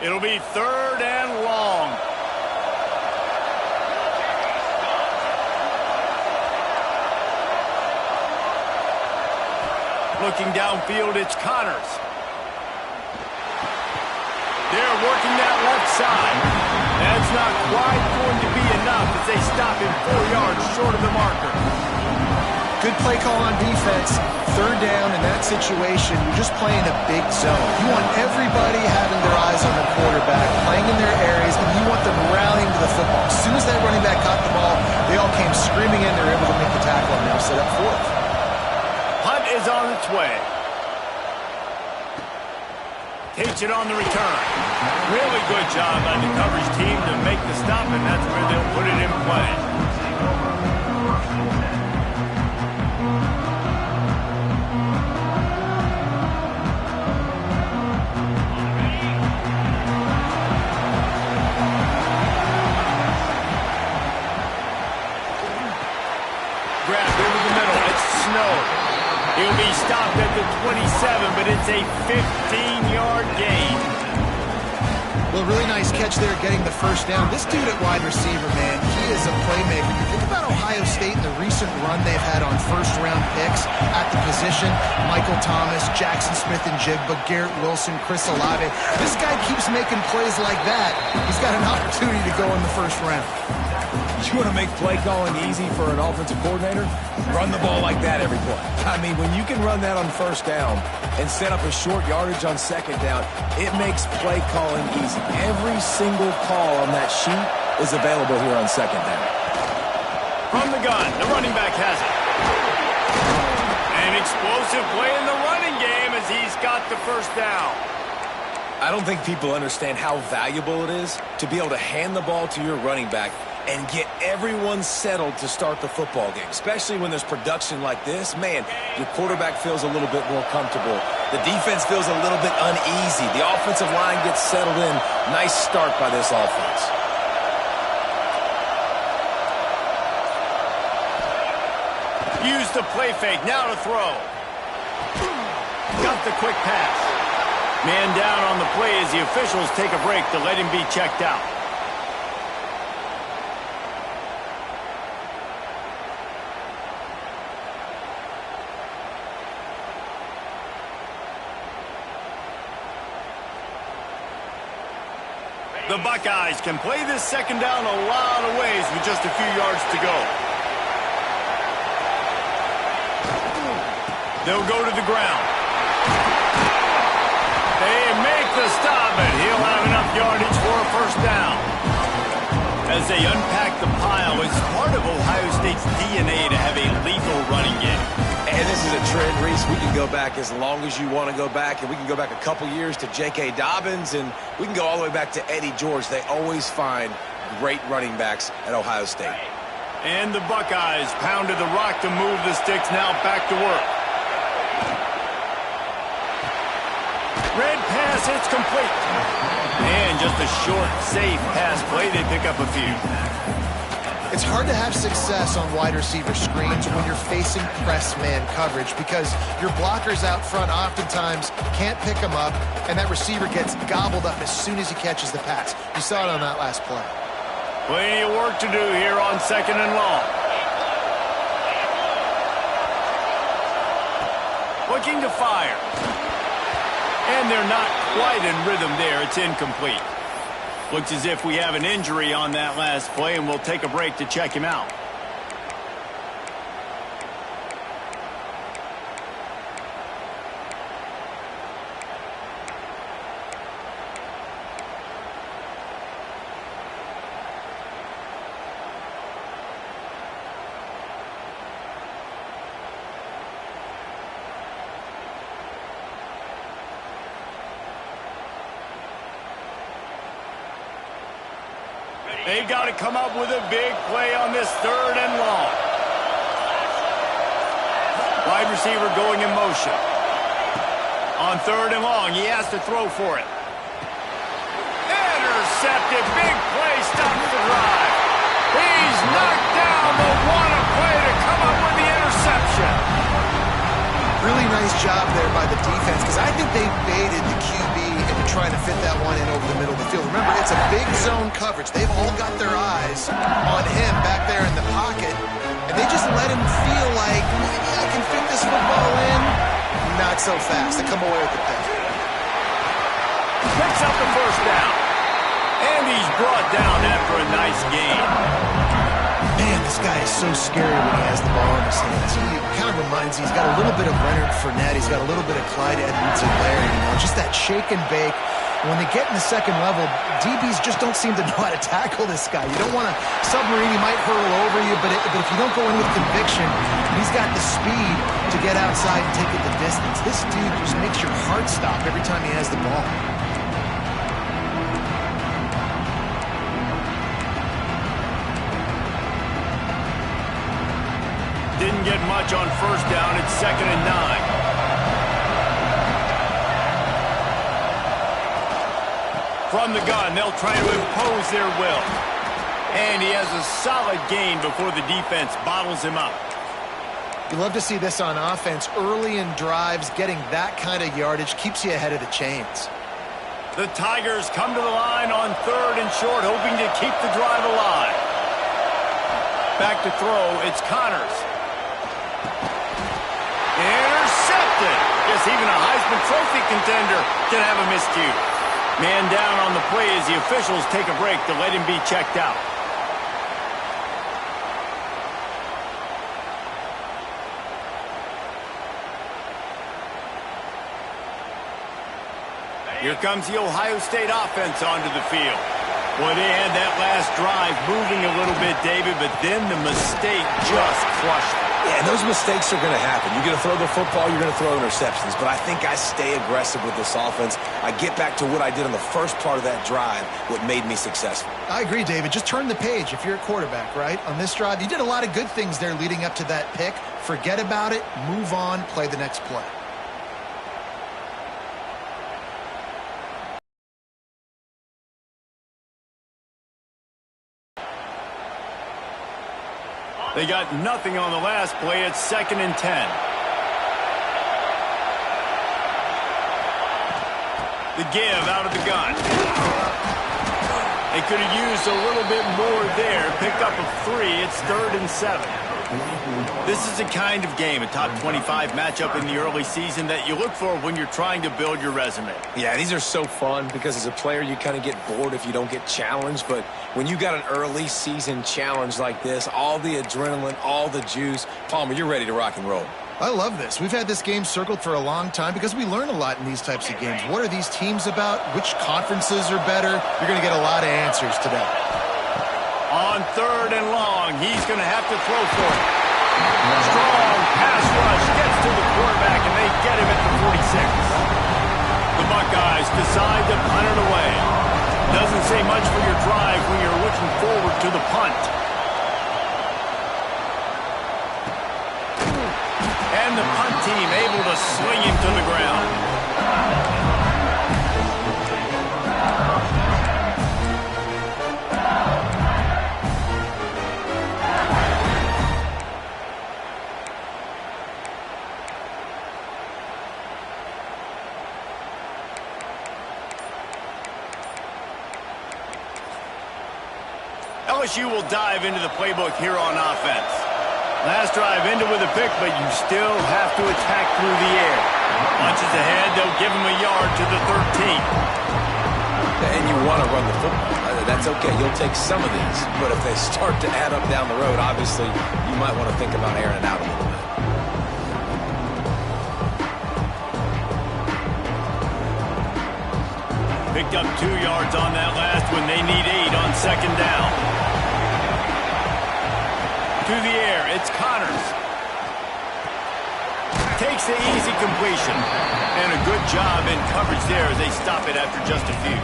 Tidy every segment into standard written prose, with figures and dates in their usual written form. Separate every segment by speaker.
Speaker 1: It'll be 3rd and long. Looking downfield, it's Connors. They're working that left side. That's not quite going to be enough as they stop him 4 yards short of the marker.
Speaker 2: Good play call on defense. 3rd down in that situation, you're just playing a big zone. You want everybody having their eyes on the quarterback, playing in their areas, and you want them rallying to the football. As soon as that running back caught the ball, they all came screaming in. They were able to make the tackle and now set up 4th.
Speaker 1: Hunt is on its way. Takes it on the return. Really good job by the coverage team to make the stop, and that's where they'll put it in play. Grab over the middle. It's Snow. He'll be stopped at the 27, but it's a 15-yard gain.
Speaker 2: Well, really nice catch there getting the 1st down. This dude at wide receiver, man, he is a playmaker. You think about Ohio State and the recent run they've had on first-round picks at the position. Michael Thomas, Jackson Smith-Njigba, Garrett Wilson, Chris Olave. This guy keeps making plays like that. He's got an opportunity to go in the 1st round.
Speaker 3: You want to make play calling easy for an offensive coordinator? Run the ball like that every play. I mean, when you can run that on 1st down and set up a short yardage on 2nd down, it makes play calling easy. Every single call on that sheet is available here on 2nd down.
Speaker 1: From the gun, the running back has it. An explosive play in the running game as he's got the 1st down.
Speaker 3: I don't think people understand how valuable it is to be able to hand the ball to your running back and get everyone settled to start the football game, especially when there's production like this. Man, your quarterback feels a little bit more comfortable. The defense feels a little bit uneasy. The offensive line gets settled in. Nice start by this offense.
Speaker 1: Use the play fake, now to throw. Got the quick pass. Man down on the play as the officials take a break to let him be checked out. The Buckeyes can play this 2nd down a lot of ways with just a few yards to go. They'll go to the ground. They make the stop, and he'll have enough yardage for a 1st down. As they unpack the pile, it's part of Ohio State's DNA to have a lethal running game.
Speaker 3: And this is a trend, Reese. We can go back as long as you want to go back, and we can go back a couple years to J.K. Dobbins, and we can go all the way back to Eddie George. They always find great running backs at Ohio State.
Speaker 1: And the Buckeyes pounded the rock to move the sticks, now back to work. Red pass, it's complete. And just a short, safe pass play. They pick up a few.
Speaker 2: It's hard to have success on wide receiver screens when you're facing press man coverage because your blockers out front oftentimes can't pick them up, and that receiver gets gobbled up as soon as he catches the pass. You saw it on that last play.
Speaker 1: Plenty of work to do here on 2nd and long. Looking to fire. And they're not quite in rhythm there. It's incomplete. Looks as if we have an injury on that last play, and we'll take a break to check him out. They've got to come up with a big play on this 3rd and long. Wide receiver going in motion. On 3rd and long, he has to throw for it. Intercepted, big play, stops the drive. He's knocked down, but what a play to come up with the interception.
Speaker 2: Really nice job there by the defense because I think they baited the QB into trying to fit that one in over the middle of the field. Remember, it's a big zone coverage. They've all got their eyes on him back there in the pocket, and they just let him feel like, maybe I can fit this football in. Not so fast. They come away with the pick.
Speaker 1: Picks up the first down. And he's brought down after a nice gain.
Speaker 2: Man, this guy is so scary when he has the ball in his hands. He kind of reminds me, he's got a little bit of Leonard Fournette. He's got a little bit of Clyde Edwards-Helaire, just that shake and bake. When they get in the second level, DBs just don't seem to know how to tackle this guy. You don't want to submarine. He might hurl over you, but if you don't go in with conviction, he's got the speed to get outside and take it the distance. This dude just makes your heart stop every time he has the ball.
Speaker 1: Didn't get much on first down. It's 2nd and 9. From the gun, they'll try to impose their will. And he has a solid gain before the defense bottles him up.
Speaker 2: You love to see this on offense. Early in drives, getting that kind of yardage keeps you ahead of the chains.
Speaker 1: The Tigers come to the line on 3rd and short, hoping to keep the drive alive. Back to throw, it's Connors. Intercepted. Guess even a Heisman Trophy contender can have a miscue. Man down on the play as the officials take a break to let him be checked out. Here comes the Ohio State offense onto the field. Boy, they had that last drive moving a little bit, David, but then the mistake just crushed them.
Speaker 3: Yeah, and those mistakes are going to happen. You're going to throw the football, you're going to throw interceptions. But I think I stay aggressive with this offense. I get back to what I did on the first part of that drive, what made me successful.
Speaker 2: I agree, David. Just turn the page if you're a quarterback, right? On this drive, you did a lot of good things there leading up to that pick. Forget about it, move on, play the next play.
Speaker 1: They got nothing on the last play. It's 2nd and 10. The give out of the gun. They could have used a little bit more there. Picked up a 3. It's 3rd and 7. This is the kind of game, a top 25 matchup in the early season, that you look for when you're trying to build your resume.
Speaker 3: Yeah, these are so fun because as a player, you kind of get bored if you don't get challenged. But when you got an early season challenge like this, all the adrenaline, all the juice, Palmer, you're ready to rock and roll.
Speaker 2: I love this. We've had this game circled for a long time because we learn a lot in these types of games. What are these teams about? Which conferences are better? You're going to get a lot of answers today.
Speaker 1: On 3rd and long, he's going to have to throw for it. Strong pass rush gets to the quarterback, and they get him at the 46. The Buckeyes decide to punt it away. Doesn't say much for your drive when you're looking forward to the punt. And the punt team able to swing him to the ground. LSU will dive into the playbook here on offense. Last drive ended with a pick, but you still have to attack through the air. Punches ahead, they'll give him a yard to the 13.
Speaker 3: And you want to run the football. That's okay. You'll take some of these. But if they start to add up down the road, obviously, you might want to think about airing it out a little bit.
Speaker 1: Picked up 2 yards on that last one. They need 8 on 2nd down. To the air, it's Connors. Takes the easy completion. And a good job in coverage there as they stop it after just a few.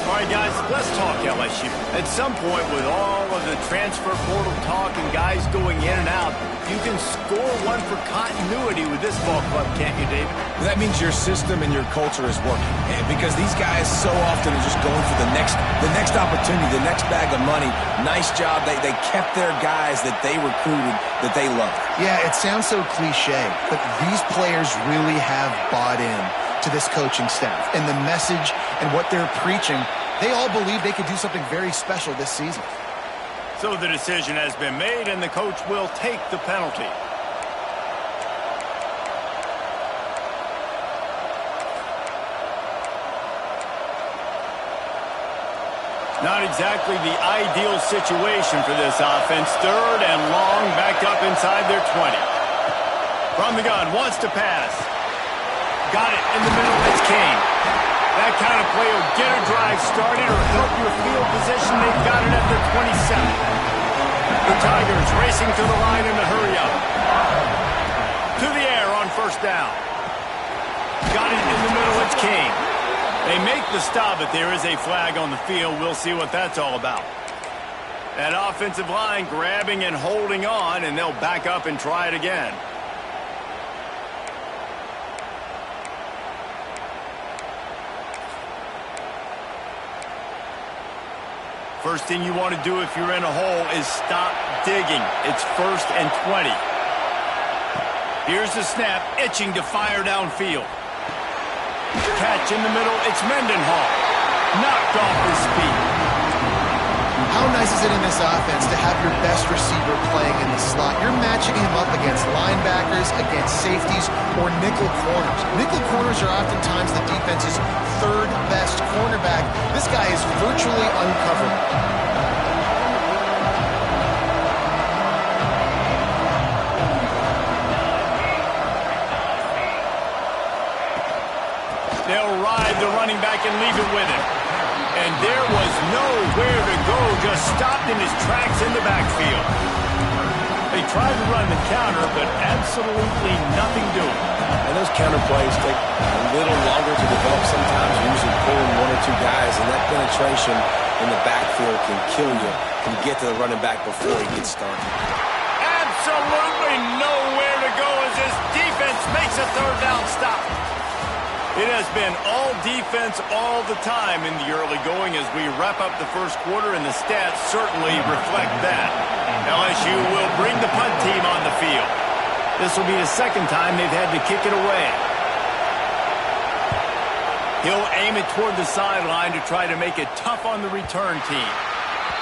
Speaker 1: All right, guys, let's talk LSU. At some point, with all of the transfer portal talk and guys going in and out, you can score one for continuity with this ball club, can't you, David?
Speaker 3: That means your system and your culture is working. And because these guys so often are just going for the next opportunity, the next bag of money. Nice job. They kept their guys that they recruited, that they loved.
Speaker 2: Yeah, it sounds so cliche, but these players really have bought in. to this coaching staff and the message and what they're preaching. They all believe they could do something very special this season.
Speaker 1: So the decision has been made, and the coach will take the penalty. Not exactly the ideal situation for this offense. 3rd and long, back up inside their 20. From the gun, wants to pass. Got it in the middle. It's Kane. That kind of play will get a drive started or help your field position. They've got it at their 27. The Tigers racing to the line in the hurry up. To the air on 1st down. Got it in the middle. It's Kane. They make the stop, but there is a flag on the field. We'll see what that's all about. That offensive line grabbing and holding on, and they'll back up and try it again. First thing you want to do if you're in a hole is stop digging. It's 1st and 20. Here's the snap, itching to fire downfield. Catch in the middle, it's Mendenhall. Knocked off his feet.
Speaker 2: How nice is it in this offense to have your best receiver playing in the slot? You're matching him up against linebackers, against safeties, or nickel corners. Nickel corners are oftentimes the defense's 3rd best cornerback. This guy is virtually uncovered.
Speaker 1: They'll ride the running back and leave it with him. And there was nowhere to go, just stopped in his tracks in the backfield. They tried to run the counter, but absolutely nothing doing.
Speaker 3: And those counter plays take a little longer to develop sometimes, usually pulling 1 or 2 guys, and that penetration in the backfield can kill you, can get to the running back before he gets started.
Speaker 1: Absolutely nowhere to go as this defense makes a 3rd down stop. It has been all defense all the time in the early going as we wrap up the 1st quarter, and the stats certainly reflect that. LSU will bring the punt team on the field. This will be the 2nd time they've had to kick it away. He'll aim it toward the sideline to try to make it tough on the return team.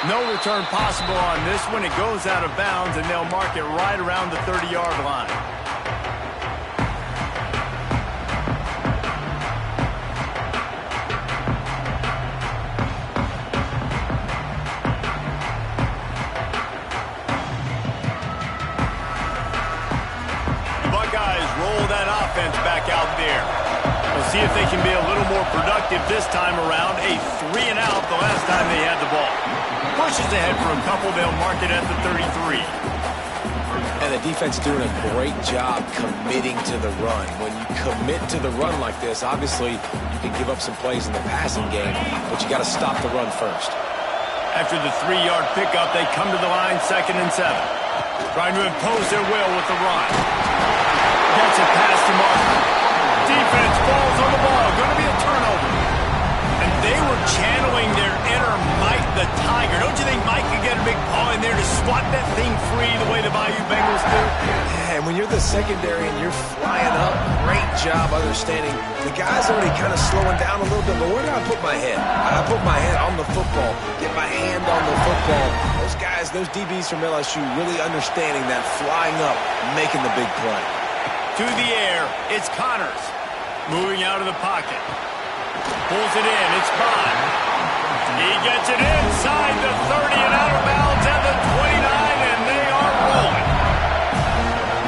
Speaker 1: No return possible on this one. It goes out of bounds, and they'll mark it right around the 30-yard line. Back out there. We'll see if they can be a little more productive this time around. A 3 and out the last time they had the ball. Pushes ahead for a couple. They'll mark it at the 33.
Speaker 3: And the defense doing a great job committing to the run. When you commit to the run like this, obviously you can give up some plays in the passing game, but you got to stop the run first.
Speaker 1: After the 3-yard pickup, they come to the line 2nd and 7. Trying to impose their will with the run. Gets it past the mark. Defense falls on the ball. Going to be a turnover. And they were channeling their inner Mike the Tiger. Don't you think Mike could get a big paw in there to swat that thing free the way the Bayou Bengals do?
Speaker 3: Yeah, and when you're the secondary and you're flying up, great job understanding. The guy's already kind of slowing down a little bit, but where do I put my head? I put my head on the football, get my hand on the football. Those guys, those DBs from LSU really understanding that flying up, making the big play.
Speaker 1: To the air, it's Connors. Moving out of the pocket. Pulls it in, it's Bond. He gets it inside the 30 and out of bounds at the 29, and they are rolling.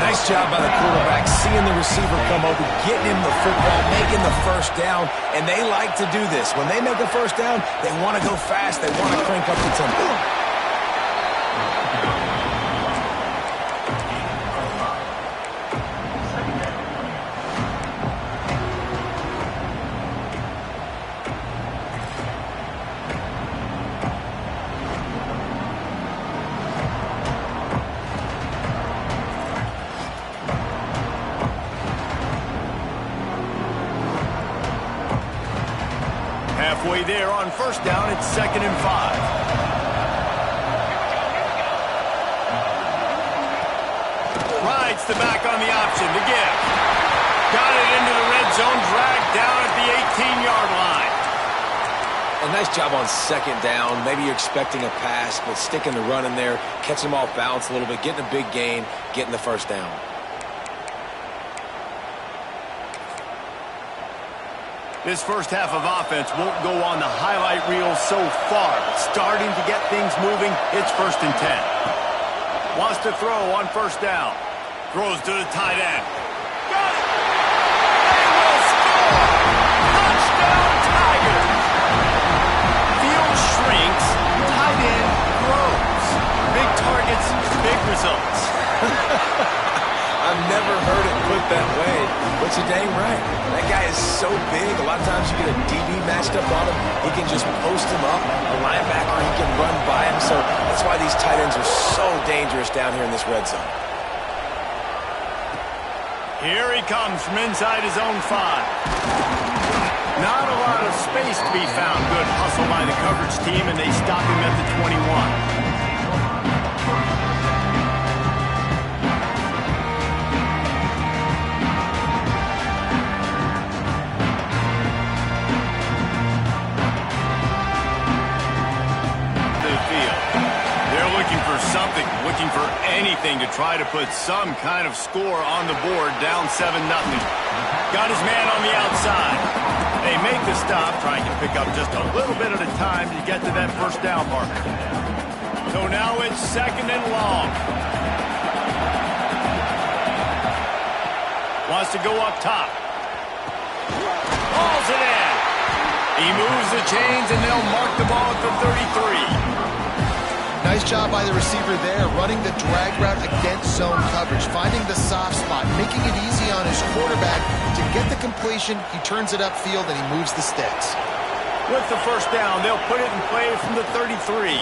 Speaker 3: Nice job by the quarterback, seeing the receiver come over, getting him the football, making the 1st down, and they like to do this. When they make a 1st down, they want to go fast, they want to crank up the tempo.
Speaker 1: Halfway there on 1st down, it's 2nd and 5. Rides the back on the option to give. Got it into the red zone, dragged down at the 18-yard line.
Speaker 3: A nice job on second down. Maybe you're expecting a pass, but sticking the run in there, catching them off balance a little bit, getting a big gain, getting the first down.
Speaker 1: This first half of offense won't go on the highlight reel so far, but starting to get things moving, it's 1st and 10. Wants to throw on first down. Throws to the tight end. Got it! They will score! Touchdown Tigers! Field shrinks, tight end grows. Big targets, big results.
Speaker 3: I've never heard it put that way, but you're dang right. That guy is so big. A lot of times you get a DB matched up on him. He can just post him up. A linebacker, he can run by him. So that's why these tight ends are so dangerous down here in this red zone.
Speaker 1: Here he comes from inside his own 5. Not a lot of space to be found. Good hustle by the coverage team, and they stop him at the 21. Looking for anything to try to put some kind of score on the board, down 7-0. Got his man on the outside. They make the stop, trying to pick up just a little bit at a time to get to that first down marker. So now it's 2nd and long. Wants to go up top. Hauls it in. He moves the chains, and they'll mark the ball at the 33.
Speaker 2: Nice job by the receiver there, running the drag route against zone coverage, finding the soft spot, making it easy on his quarterback to get the completion. He turns it upfield, and he moves the sticks.
Speaker 1: With the first down, they'll put it in play from the 33.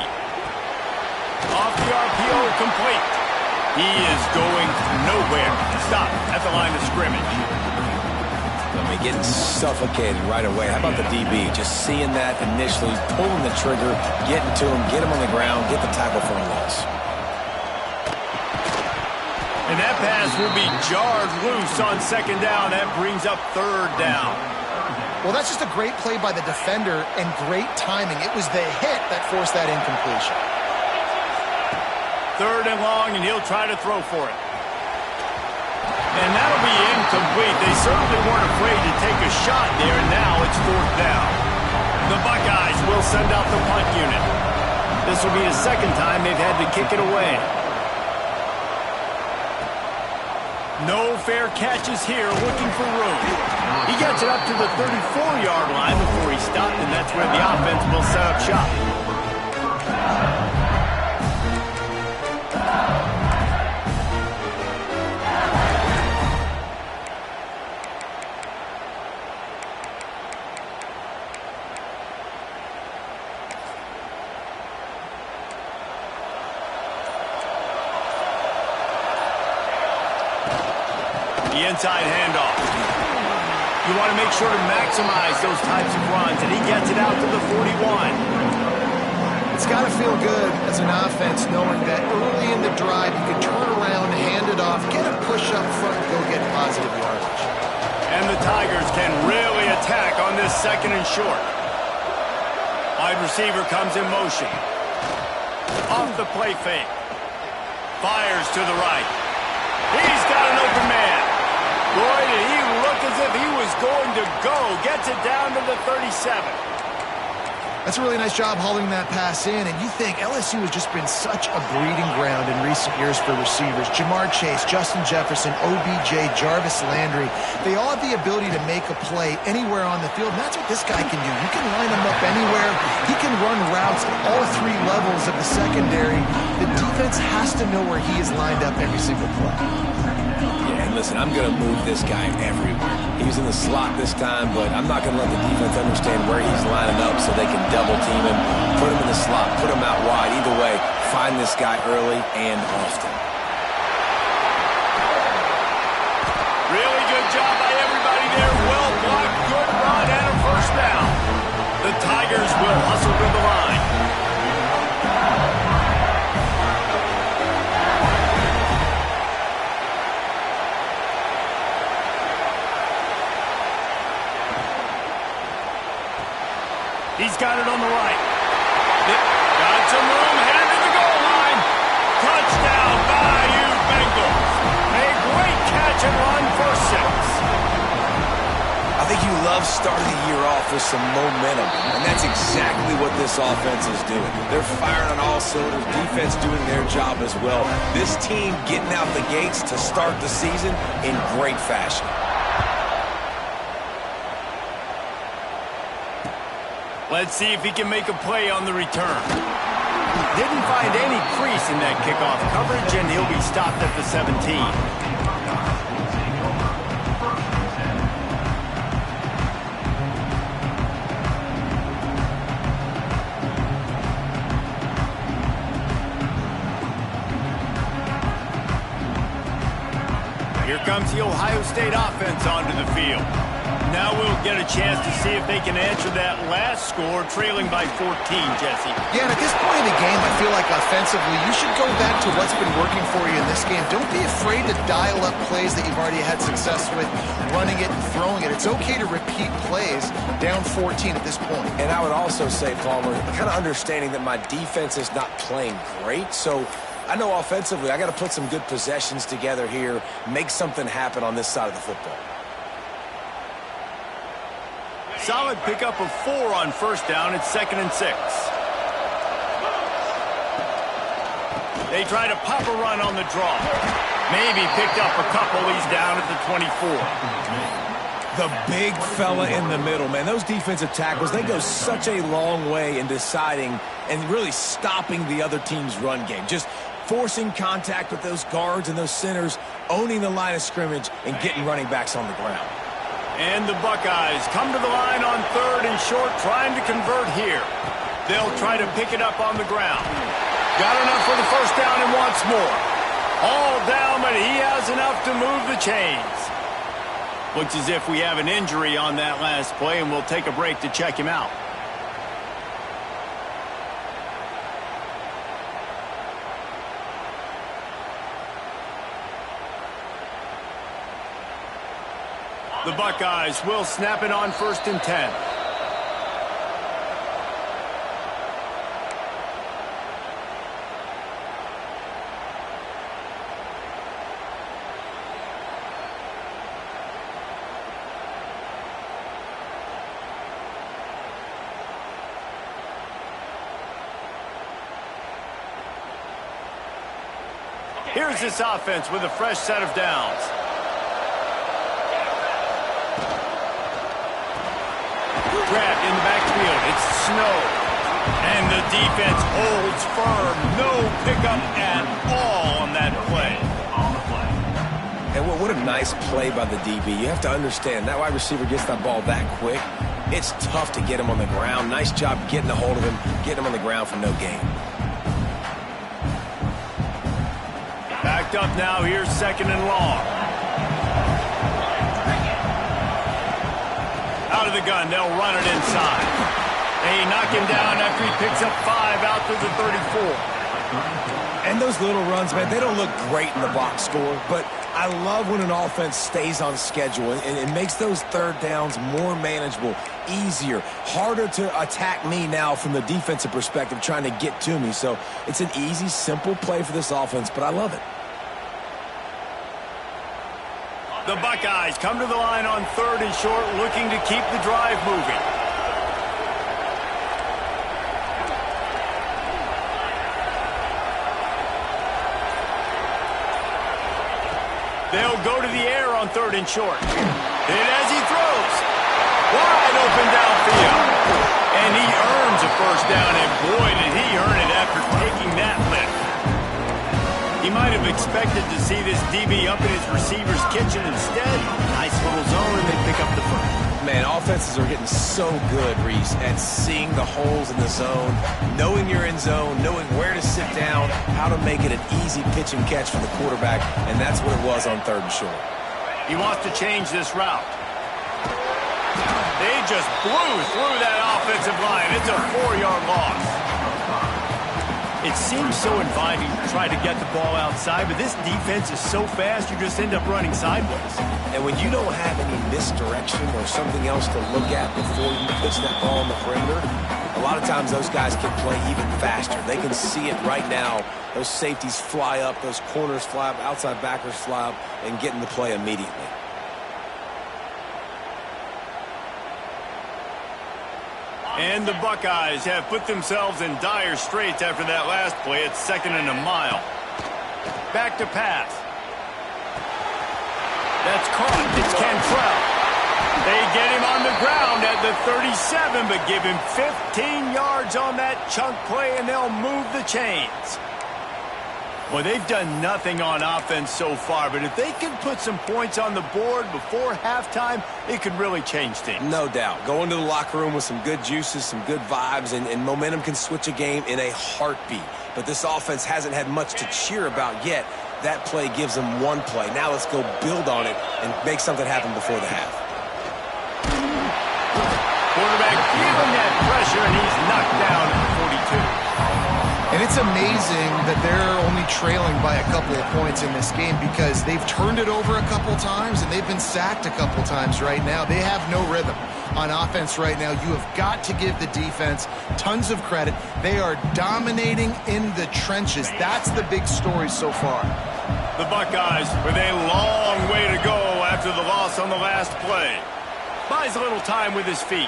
Speaker 1: Off the RPO, complete. He is going nowhere. Stop at the line of scrimmage.
Speaker 3: I mean, getting suffocated right away. How about the DB? Just seeing that initially, pulling the trigger, getting to him, get him on the ground, get the tackle for a loss.
Speaker 1: And that pass will be jarred loose on second down. That brings up 3rd down.
Speaker 2: Well, that's just a great play by the defender and great timing. It was the hit that forced that incompletion.
Speaker 1: 3rd and long, and he'll try to throw for it. And that'll be incomplete. They certainly weren't afraid to take a shot there, and now it's 4th down. The Buckeyes will send out the punt unit. This will be the 2nd time they've had to kick it away. No fair catches here, looking for room. He gets it up to the 34-yard line before he stopped, and that's where the offense will set up shop. The inside handoff. You want to make sure to maximize those types of runs, and he gets it out to the 41.
Speaker 2: It's got to feel good as an offense knowing that early in the drive you can turn around, hand it off, get a push up front, and go get positive yardage.
Speaker 1: And the Tigers can really attack on this 2nd and short. Wide receiver comes in motion. Off the play fake. Fires to the right. He's got an open man. Boy, did he look as if he was going to go. Gets it down to the 37.
Speaker 2: That's a really nice job hauling that pass in, and you think LSU has just been such a breeding ground in recent years for receivers. Jamar Chase, Justin Jefferson, OBJ, Jarvis Landry, they all have the ability to make a play anywhere on the field, and that's what this guy can do. You can line him up anywhere. He can run routes at all 3 levels of the secondary. The defense has to know where he is lined up every single play.
Speaker 3: Yeah, and listen, I'm going to move this guy everywhere. He's in the slot this time, but I'm not going to let the defense understand where he's lining up so they can double team him, put him in the slot, put him out wide. Either way, find this guy early and often.
Speaker 1: Really good job by everybody there. Well blocked, good run, and a first down. The Tigers will hustle to the line. He's got it on the right. Got some room, headed to the goal line. Touchdown, Bayou Bengals. A great catch and run for 6.
Speaker 3: I think you love starting the year off with some momentum, and that's exactly what this offense is doing. They're firing on all cylinders, defense doing their job as well. This team getting out the gates to start the season in great fashion.
Speaker 1: Let's see if he can make a play on the return. Didn't find any crease in that kickoff coverage, and he'll be stopped at the 17. Here comes the Ohio State offense onto the field. Now we'll get a chance to see if they can answer that last score, trailing by 14, Jesse.
Speaker 2: Yeah, and at this point in the game, I feel like offensively, you should go back to what's been working for you in this game. Don't be afraid to dial up plays that you've already had success with, running it and throwing it. It's okay to repeat plays down 14 at this point.
Speaker 3: And I would also say, Palmer, kind of understanding that my defense is not playing great, so I know offensively I got to put some good possessions together here, make something happen on this side of the football.
Speaker 1: Solid pickup of 4 on first down. It's 2nd and 6. They try to pop a run on the draw. Maybe picked up a couple. He's down at the 24.
Speaker 3: The big fella in the middle, man. Those defensive tackles, they go such a long way in deciding and really stopping the other team's run game. Just forcing contact with those guards and those centers, owning the line of scrimmage, and getting running backs on the ground.
Speaker 1: And the Buckeyes come to the line on 3rd and short, trying to convert here. They'll try to pick it up on the ground. Got enough for the first down and wants more. All down, but he has enough to move the chains. Looks as if we have an injury on that last play, and we'll take a break to check him out. The Buckeyes will snap it on 1st and 10. Here's this offense with a fresh set of downs. Grabbed in the backfield. It's Snow. And the defense holds firm. No pickup at all on that play.
Speaker 3: And what a nice play by the DB. You have to understand, that wide receiver gets that ball that quick. It's tough to get him on the ground. Nice job getting a hold of him, getting him on the ground for no gain.
Speaker 1: Backed up now. Here's 2nd and long. Out of the gun, they'll run it inside. They knock him down after he picks up 5 out to the 34.
Speaker 3: And those little runs, man, they don't look great in the box score, but I love when an offense stays on schedule and it makes those 3rd downs more manageable, easier, harder to attack me now from the defensive perspective trying to get to me. So it's an easy, simple play for this offense, but I love it.
Speaker 1: The Buckeyes come to the line on 3rd and short, looking to keep the drive moving. They'll go to the air on 3rd and short. And as he throws, wide open downfield. And he earns a first down, and boy, did he earn it after taking that lift. He might have expected to see this DB up in his receiver's kitchen instead. Nice little zone, and they pick up the first.
Speaker 3: Man, offenses are getting so good, Reese, at seeing the holes in the zone, knowing you're in zone, knowing where to sit down, how to make it an easy pitch and catch for the quarterback, and that's what it was on 3rd and short.
Speaker 1: He wants to change this route. They just blew through that offensive line. It's a 4-yard loss. It seems so inviting to try to get the ball outside, but this defense is so fast, you just end up running sideways.
Speaker 3: And when you don't have any misdirection or something else to look at before you pitch that ball on the perimeter, a lot of times those guys can play even faster. They can see it right now. Those safeties fly up, those corners fly up, outside backers fly up, and get in the play immediately.
Speaker 1: And the Buckeyes have put themselves in dire straits after that last play. It's 2nd and a mile. Back to pass. That's caught. It's Cantrell. They get him on the ground at the 37, but give him 15 yards on that chunk play, and they'll move the chains. Well, they've done nothing on offense so far, but if they can put some points on the board before halftime, it could really change things.
Speaker 3: No doubt. Go into the locker room with some good juices, some good vibes, and momentum can switch a game in a heartbeat. But this offense hasn't had much to cheer about yet. That play gives them one play. Now let's go build on it and make something happen before the half.
Speaker 1: Quarterback feeling that pressure, and he's knocked down at the 42.
Speaker 2: And it's amazing that they're only trailing by a couple of points in this game because they've turned it over a couple times and they've been sacked a couple times right now. They have no rhythm on offense right now. You have got to give the defense tons of credit. They are dominating in the trenches. That's the big story so far.
Speaker 1: The Buckeyes with a long way to go after the loss on the last play. Buys a little time with his feet.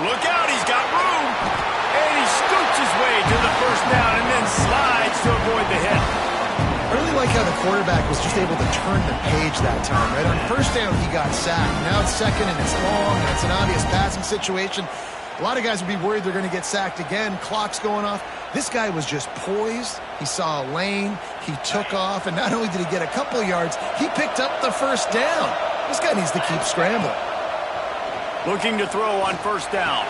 Speaker 1: Look out, he's got room. And he scoots his way to the first down and then slides to avoid the hit.
Speaker 2: I really like how the quarterback was just able to turn the page that time, right? On first down, he got sacked. Now it's 2nd and it's long and it's an obvious passing situation. A lot of guys would be worried they're going to get sacked again. Clock's going off. This guy was just poised. He saw a lane. He took off. And not only did he get a couple yards, he picked up the first down. This guy needs to keep scrambling.
Speaker 1: Looking to throw on first down.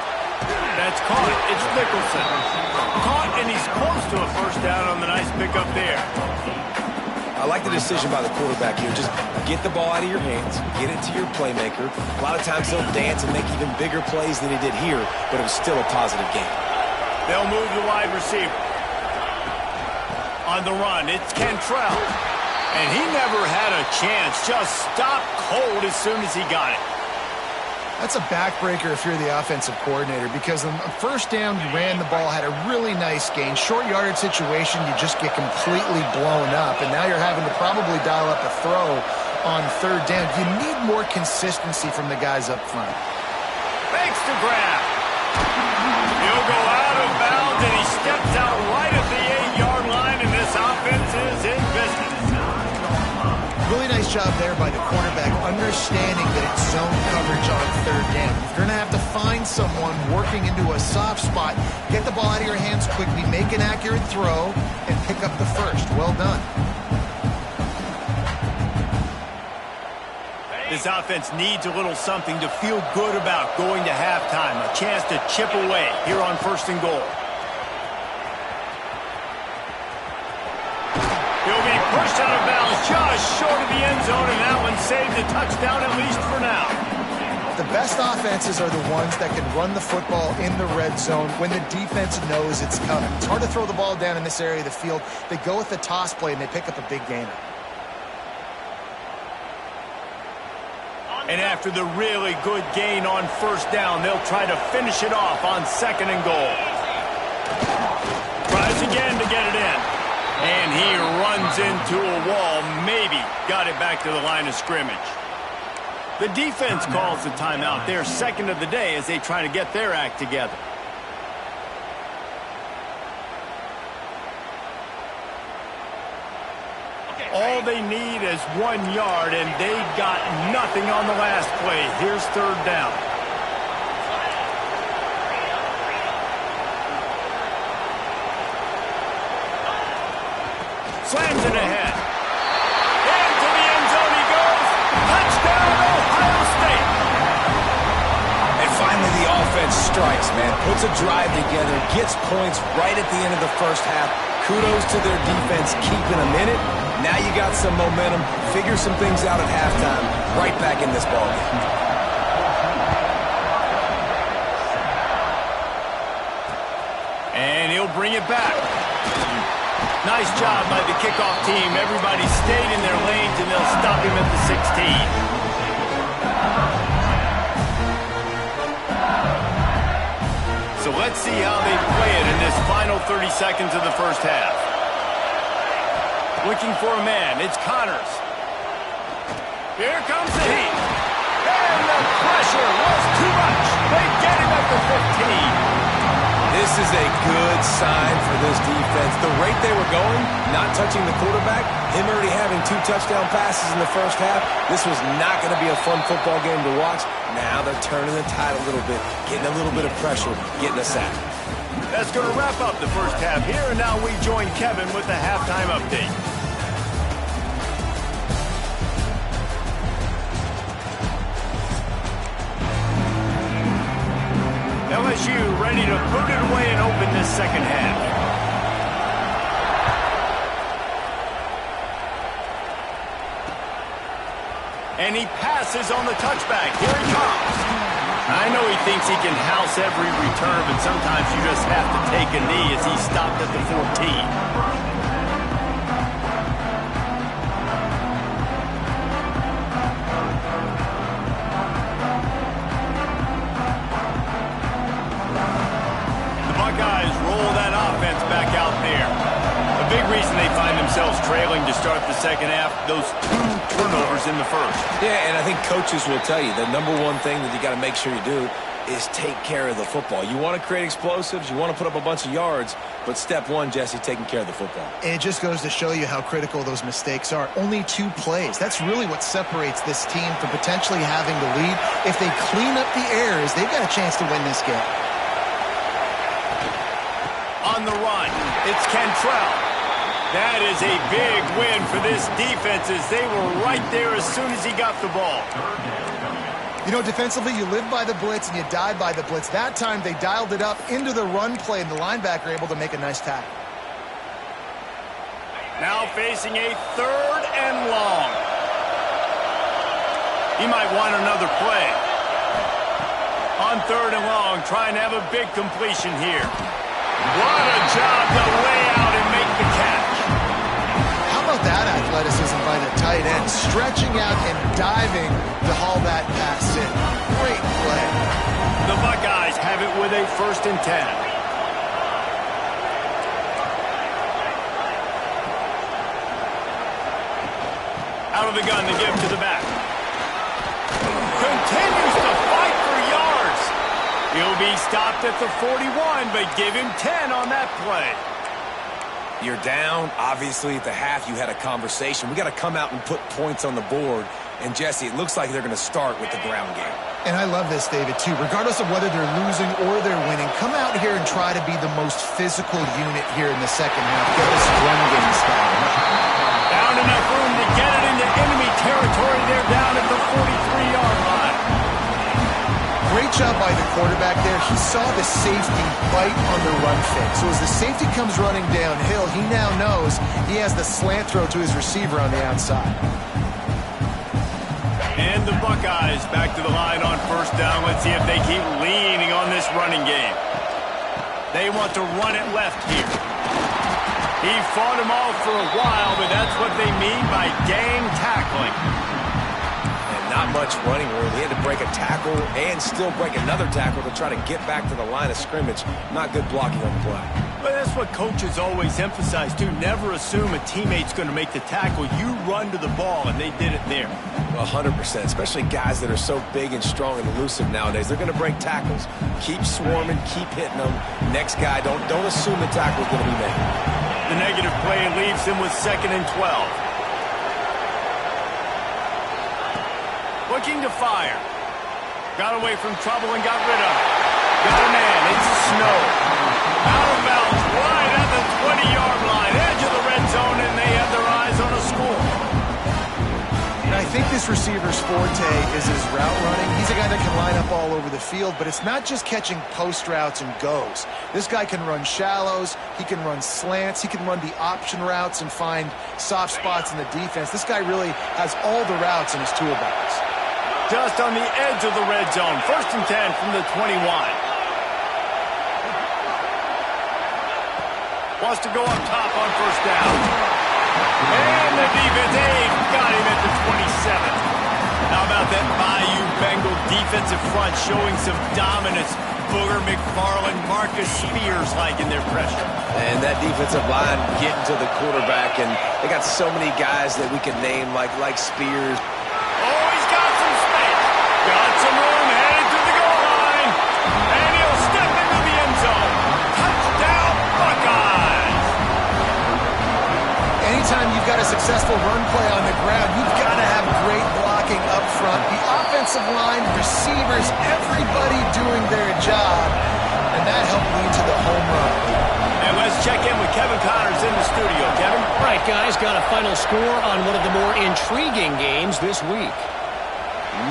Speaker 1: That's caught. It's Nicholson. Caught, and he's close to a first down on the nice pickup there.
Speaker 3: I like the decision by the quarterback here. Just get the ball out of your hands, get it to your playmaker. A lot of times he'll dance and make even bigger plays than he did here, but it was still a positive game.
Speaker 1: They'll move the wide receiver. On the run, it's Cantrell. And he never had a chance. Just stopped cold as soon as he got it.
Speaker 2: That's a backbreaker if you're the offensive coordinator because on first down, you ran the ball, had a really nice gain. Short yardage situation, you just get completely blown up, and now you're having to probably dial up a throw on third down. You need more consistency from the guys up front.
Speaker 1: Fakes to grab. He'll go out of bounds, and he steps out right at the 8-yard line, and this offense is in business.
Speaker 2: Really nice job there by the quarterback, understanding that it's zone coverage on third down. If you're going to have to find someone working into a soft spot, get the ball out of your hands quickly, make an accurate throw, and pick up the first. Well done.
Speaker 1: This offense needs a little something to feel good about going to halftime. A chance to chip away here on 1st and goal. He'll be pushed out of bounds just short of the end zone, and that one saved a touchdown at least for now.
Speaker 2: The best offenses are the ones that can run the football in the red zone when the defense knows it's coming. It's hard to throw the ball down in this area of the field. They go with the toss play, and they pick up a big gainer.
Speaker 1: And after the really good gain on first down, they'll try to finish it off on 2nd and goal. Tries again to get it in. And he runs into a wall, maybe got it back to the line of scrimmage. The defense calls the timeout. They're 2nd of the day as they try to get their act together. All they need is 1 yard, and they got nothing on the last play. Here's third down. Slams it ahead. Into the end zone he goes. Touchdown, Ohio State.
Speaker 3: And finally the offense strikes, man. Puts a drive together, gets points right at the end of the first half. Kudos to their defense keeping them in it. Now you got some momentum. Figure some things out at halftime. Right back in this ballgame.
Speaker 1: And he'll bring it back. Nice job by the kickoff team. Everybody stayed in their lanes, and they'll stop him at the 16. So let's see how they play it in this final 30 seconds of the first half. Looking for a man. It's Connors. Here comes the heat. And the pressure was too much. They get him at the 15.
Speaker 3: This is a good sign for this defense. The rate they were going, not touching the quarterback, him already having 2 touchdown passes in the first half, this was not going to be a fun football game to watch. Now they're turning the tide a little bit, getting a little bit of pressure, getting a sack.
Speaker 1: That's going to wrap up the first half here, and now we join Kevin with the halftime update. LSU ready to put it away and open this second half. And he passes on the touchback. Here he comes. I know he thinks he can house every return, but sometimes you just have to take a knee as he stopped at the 14. Back out there. A big reason they find themselves trailing to start the second half, those 2 turnovers in the first.
Speaker 3: Yeah, and I think coaches will tell you the number one thing that you got to make sure you do is take care of the football. You want to create explosives, you want to put up a bunch of yards, but step one, Jesse, taking care of the football.
Speaker 2: And it just goes to show you how critical those mistakes are. Only 2 plays. That's really what separates this team from potentially having to lead. If they clean up the errors, they've got a chance to win this game.
Speaker 1: On the run, it's Cantrell. That is a big win for this defense as they were right there as soon as he got the ball.
Speaker 2: You know, defensively, you live by the blitz and you die by the blitz. That time, they dialed it up into the run play, and the linebacker able to make a nice tackle.
Speaker 1: Now facing a 3rd and long. He might want another play. On 3rd and long, trying to have a big completion here. What a job to lay out and make the catch.
Speaker 2: How about that athleticism by the tight end, stretching out and diving to haul that pass in. Great play.
Speaker 1: The Buckeyes have it with a 1st and 10. Out of the gun, the give to the back. Continues to fight for yards. He'll be stopped at the 41, but give him 10 on that play.
Speaker 3: You're down. Obviously, at the half, you had a conversation. We got to come out and put points on the board. And, Jesse, it looks like they're going to start with the ground game.
Speaker 2: And I love this, David, too. Regardless of whether they're losing or they're winning, come out here and try to be the most physical unit here in the second half. Get this run game started.
Speaker 1: Down enough room to get it into enemy territory. They're down at the 43-yard line.
Speaker 2: Great job by the quarterback there. He saw the safety bite on the run fake. So as the safety comes running downhill, he now knows he has the slant throw to his receiver on the outside.
Speaker 1: And the Buckeyes back to the line on 1st down. Let's see if they keep leaning on this running game. They want to run it left here. He fought him off for a while, but that's what they mean by gang tackling.
Speaker 3: Not much running room. He had to break a tackle and still break another tackle to try to get back to the line of scrimmage. Not good blocking on the play.
Speaker 1: But that's what coaches always emphasize, too. Never assume a teammate's going to make the tackle. You run to the ball, and they did it there.
Speaker 3: 100%, especially guys that are so big and strong and elusive nowadays. They're going to break tackles. Keep swarming, keep hitting them. Next guy, don't assume the tackle's going to be made.
Speaker 1: The negative play leaves him with 2nd and 12. Looking to fire. Got away from trouble and got rid of it. Got a man. It's Snow. Out of bounds. Right at the 20-yard line. Edge of the red zone, and they have their eyes on a score.
Speaker 2: And I think this receiver's forte is his route running. He's a guy that can line up all over the field, but it's not just catching post routes and goes. This guy can run shallows. He can run slants. He can run the option routes and find soft spots in the defense. This guy really has all the routes in his toolbox.
Speaker 1: Just on the edge of the red zone. 1st and 10 from the 21. Wants to go up top on first down. And the defense, got him at the 27. How about that Bayou Bengal defensive front showing some dominance? Booger McFarland, Marcus Spears liking their pressure.
Speaker 3: And that defensive line getting to the quarterback, and they got so many guys that we can name like Spears.
Speaker 1: Oh, he's got some space. Got some room, headed to the goal line. And he'll step into the end zone. Touchdown, Buckeyes.
Speaker 2: Anytime you've got a successful run play on the ground, you've got to have great blocking up front. The offensive line, receivers, everybody doing their job. And that helped lead to the home run.
Speaker 1: And let's check in with Kevin Connors in the studio. Kevin?
Speaker 4: All right, guys, got a final score on one of the more intriguing games this week.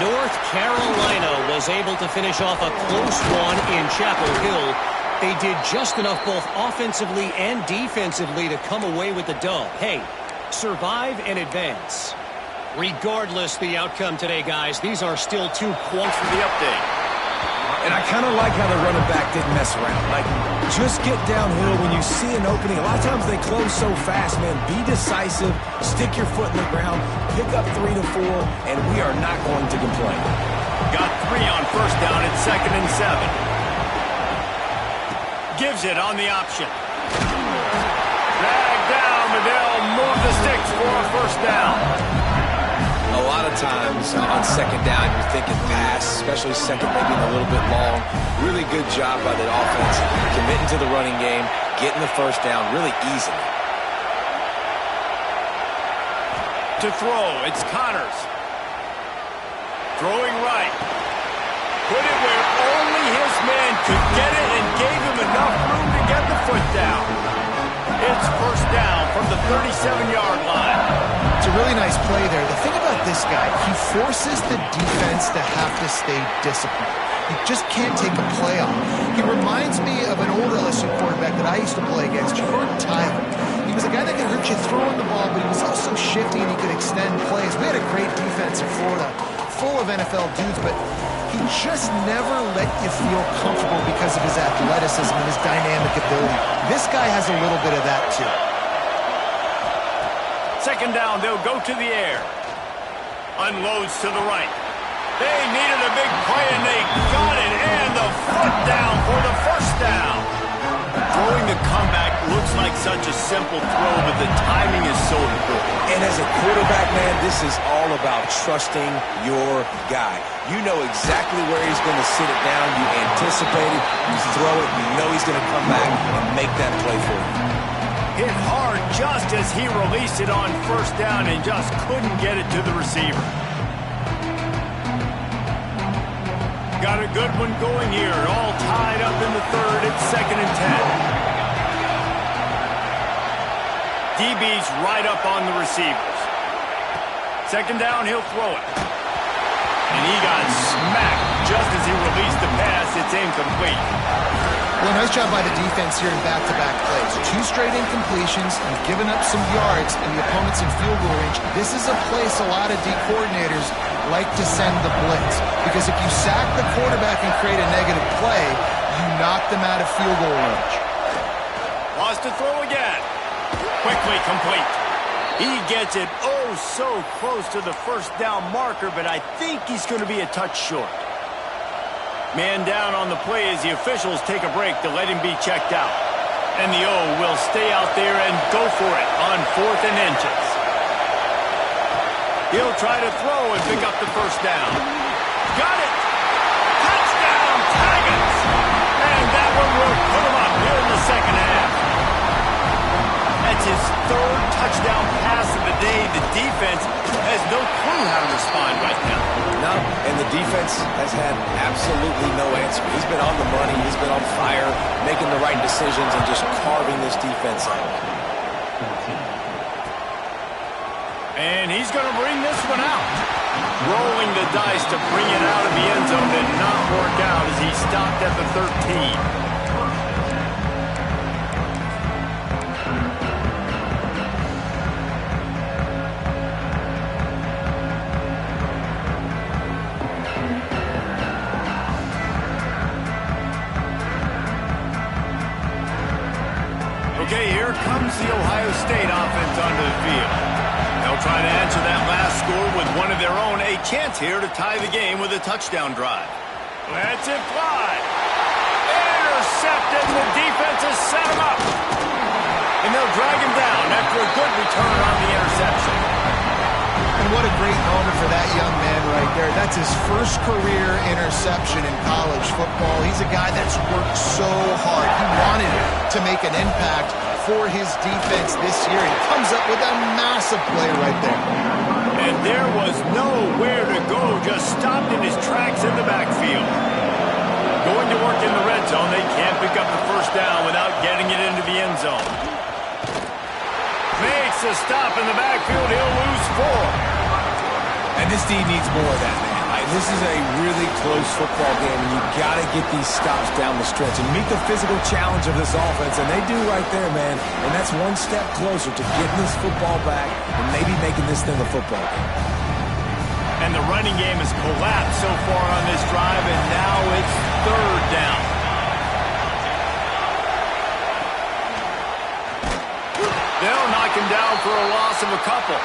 Speaker 4: North Carolina was able to finish off a close one in Chapel Hill. They did just enough both offensively and defensively to come away with the dub. Hey, survive and advance. Regardless the outcome today, guys, these are still 2 points
Speaker 1: for the update.
Speaker 3: And I kind of like how the running back didn't mess around. Like, just get downhill when you see an opening. A lot of times they close so fast, man. Be decisive, stick your foot in the ground, pick up 3 to 4, and we are not going to complain.
Speaker 1: Got 3 on first down at 2nd and 7. Gives it on the option. Drag down, but they'll move the sticks for a first down.
Speaker 3: A lot of times on second down, you're thinking pass, especially second, maybe a little bit long. Really good job by the offense, committing to the running game, getting the first down really easily.
Speaker 1: To throw, it's Connors. Throwing right. Put it where only his man could get it and gave him enough room to get the foot down. It's first down from the 37-yard line.
Speaker 2: It's a really nice play there. The thing about this guy, he forces the defense to have to stay disciplined. He just can't take a play off. He reminds me of an old LSU quarterback that I used to play against, Jordan Tyler. He was a guy that could hurt you throwing the ball, but he was also shifty and he could extend plays. We had a great defense in Florida, full of NFL dudes, but he just never let you feel comfortable because of his athleticism and his dynamic ability. This guy has a little bit of that too.
Speaker 1: Second down, they'll go to the air. Unloads to the right. They needed a big play, and they got it. And the foot down for the first down. Throwing the comeback looks like such a simple throw, but the timing is so important.
Speaker 3: And as a quarterback, man, this is all about trusting your guy. You know exactly where he's going to sit it down. You anticipate it. You throw it. You know he's going to come back and make that play for you.
Speaker 1: Hit hard just as he released it on first down and just couldn't get it to the receiver. Got a good one going here. All tied up in the third. It's 2nd and 10. DB's right up on the receivers. Second down, he'll throw it. And he got smacked just as he released the pass. It's incomplete.
Speaker 2: Well, nice job by the defense here in back-to-back plays. 2 straight incompletions. You've given up some yards, and the opponent's in field goal range. This is a place a lot of D coordinators like to send the blitz, because if you sack the quarterback and create a negative play, you knock them out of field goal range.
Speaker 1: Wants to throw again. Quickly complete. He gets it so close to the first down marker, but I think he's going to be a touch short. Man down on the play as the officials take a break to let him be checked out. And the O will stay out there and go for it on 4th and inches. He'll try to throw and pick up the first down. Got it! Touchdown, Tigers! And that one will put him up here in the second half. That's his 3rd touchdown pass of the day. The defense has no clue how to respond right now.
Speaker 3: No, and the defense has had absolutely no answer. He's been on the money. He's been on fire, making the right decisions and just carving this defense up.
Speaker 1: And he's going to bring this one out. Rolling the dice to bring it out of the end zone did not work out as he stopped at the 13. Okay, here comes the Ohio State offense onto the field. They'll try to answer that last score with one of their own. A chance here to tie the game with a touchdown drive. Lets it fly. Intercepted. The defense has set him up. And they'll drag him down after a good return on the interception.
Speaker 2: And what a great moment for that young man right there. That's his first career interception in college football. He's a guy that's worked so hard. He wanted to make an impact for his defense this year. He comes up with a massive play right there.
Speaker 1: And there was nowhere to go, just stopped in his tracks in the backfield. Going to work in the red zone, they can't pick up the first down without getting it into the end zone. Makes a stop in the backfield, he'll lose 4.
Speaker 3: And this D needs more of that, man. This is a really close football game, and you got to get these stops down the stretch and meet the physical challenge of this offense, and they do right there, man. And that's one step closer to getting this football back and maybe making this thing a football game.
Speaker 1: And the running game has collapsed so far on this drive, and now it's third down. They'll knock him down for a loss of a couple.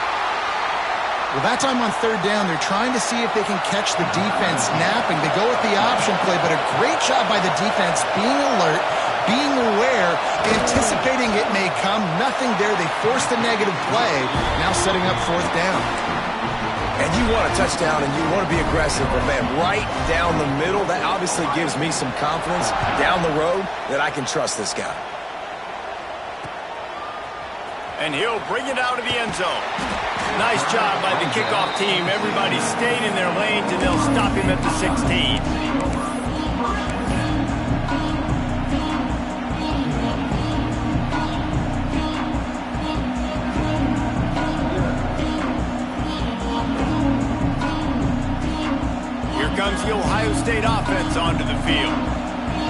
Speaker 2: Well, that time on third down, they're trying to see if they can catch the defense napping. They go with the option play, but a great job by the defense being alert, being aware, anticipating it may come. Nothing there. They forced a negative play, now setting up fourth down.
Speaker 3: And you want a touchdown and you want to be aggressive, but man, right down the middle, that obviously gives me some confidence down the road that I can trust this guy.
Speaker 1: And he'll bring it out of the end zone. Nice job by the kickoff team. Everybody stayed in their lanes, and they'll stop him at the 16. Here comes the Ohio State offense onto the field.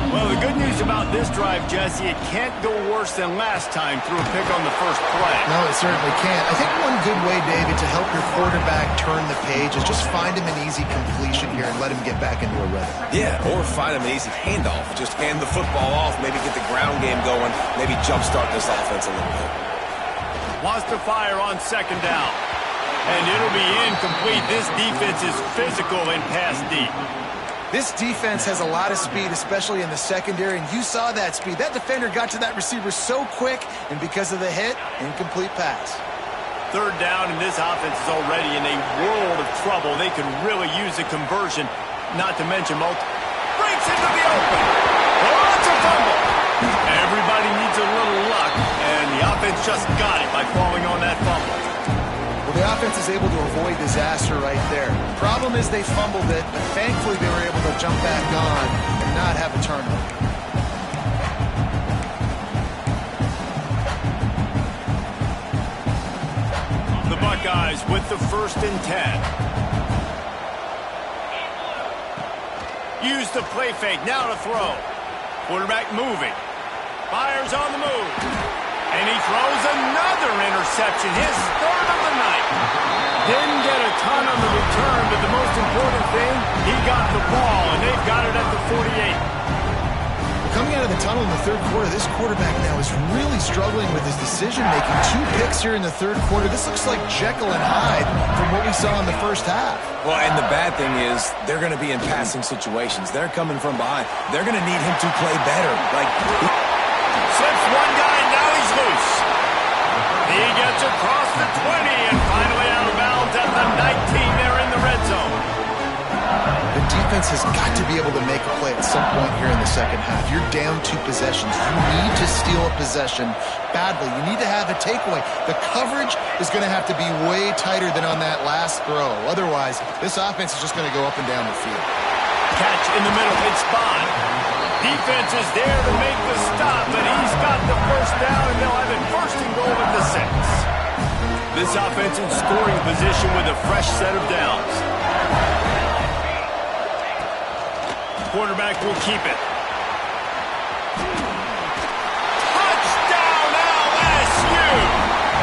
Speaker 1: Well, the good news about this drive, Jesse, it can't go worse than last time through a pick on the first play.
Speaker 2: No, it certainly can't. I think one good way, David, to help your quarterback turn the page is just find him an easy completion here and let him get back into a rhythm.
Speaker 3: Yeah, or find him an easy handoff. Just hand the football off, maybe get the ground game going, maybe jumpstart this offense a little bit.
Speaker 1: Wants to fire on second down. And it'll be incomplete. This defense is physical and pass deep.
Speaker 2: This defense has a lot of speed, especially in the secondary, and you saw that speed. That defender got to that receiver so quick, and because of the hit, incomplete pass.
Speaker 1: Third down, and this offense is already in a world of trouble. They could really use a conversion, not to mention breaks into the open. Oh, it's a fumble. Everybody needs a little luck, and the offense just got it by falling on that fumble.
Speaker 2: Well, the offense is able to avoid disaster right there. Problem is they fumbled it, but thankfully they were able to jump back on and not have a turnover.
Speaker 1: The Buckeyes with the 1st and 10. Use the play fake, now to throw. Quarterback moving. Fires on the move. And he throws another interception, his third of the night. Didn't get a ton on the return, but the most important thing, he got the ball, and they've got it at the 48.
Speaker 2: Coming out of the tunnel in the third quarter, this quarterback now is really struggling with his decision-making. 2 picks here in the third quarter. This looks like Jekyll and Hyde from what we saw in the first half.
Speaker 3: Well, and the bad thing is they're going to be in passing situations. They're coming from behind. They're going to need him to play better.
Speaker 1: Slips one guy, now he's loose. He gets across the 20 and finally out of bounds at the 19. They're in the red zone.
Speaker 2: The defense has got to be able to make a play at some point here in the second half. You're down 2 possessions. You need to steal a possession badly. You need to have a takeaway. The coverage is going to have to be way tighter than on that last throw. Otherwise, this offense is just going to go up and down the field.
Speaker 1: Catch in the middle. It's Bond. Defense is there to make the stop, but he's got the first down, and they'll have it first and goal at the 6. This offense in scoring position with a fresh set of downs. Quarterback will keep it. Touchdown LSU!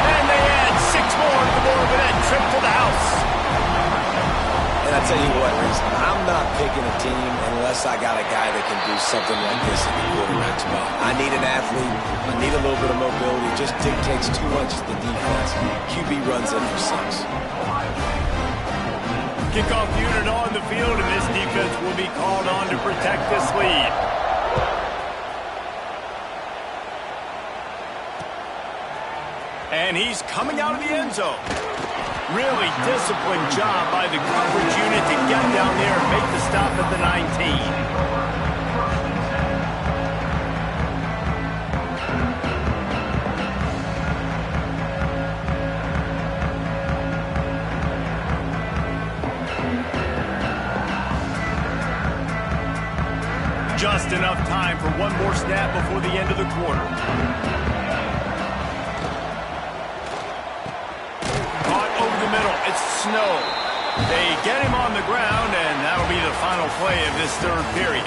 Speaker 1: And they add 6 more to the board with that trip to the house.
Speaker 3: And I tell you what, Reese, I'm not picking a team unless I got a guy that can do something like this in the quarterback spot. I need an athlete. I need a little bit of mobility. It just dictates too much to the defense. QB runs in for 6.
Speaker 1: Kickoff unit on the field, and this defense will be called on to protect this lead. And he's coming out of the end zone. Really disciplined job by the coverage unit to get down there and make the stop at the 19. Just enough time for one more snap before the end of the quarter. Caught over the middle. It's Snow. They get him on the ground, and that'll be the final play of this third period.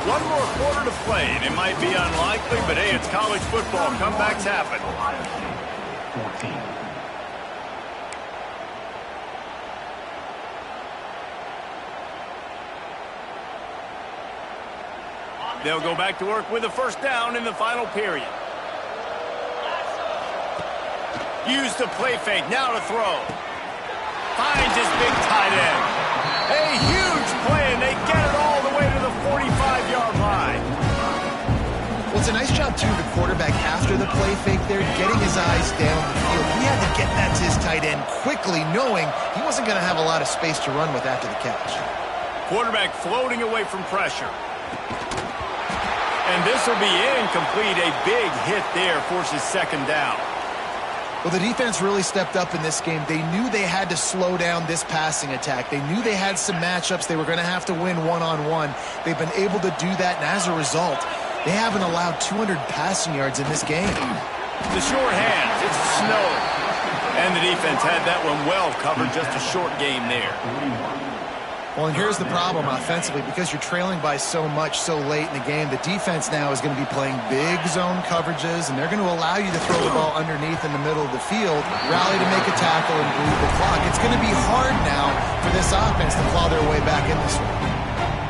Speaker 1: One more quarter to play, and it might be unlikely, but hey, it's college football. Comebacks happen. 14. They'll go back to work with a first down in the final period. Use the play fake, now to throw. Finds his big tight end. A huge play, and they get it all the way to the 45-yard line.
Speaker 2: Well, it's a nice job, too, the quarterback after the play fake there, getting his eyes down the field. He had to get that to his tight end quickly, knowing he wasn't going to have a lot of space to run with after the catch.
Speaker 1: Quarterback floating away from pressure. And this will be incomplete. A big hit there forces second down.
Speaker 2: Well, the defense really stepped up in this game. They knew they had to slow down this passing attack. They knew they had some matchups they were going to have to win one-on-one. They've been able to do that, and as a result, they haven't allowed 200 passing yards in this game.
Speaker 1: The short hands, it's Snow. And the defense had that one well covered, just a short game there.
Speaker 2: Well, and here's the problem offensively. Because you're trailing by so much so late in the game, the defense now is going to be playing big zone coverages, and they're going to allow you to throw the ball underneath in the middle of the field, rally to make a tackle, and bleed the clock. It's going to be hard now for this offense to claw their way back in this one.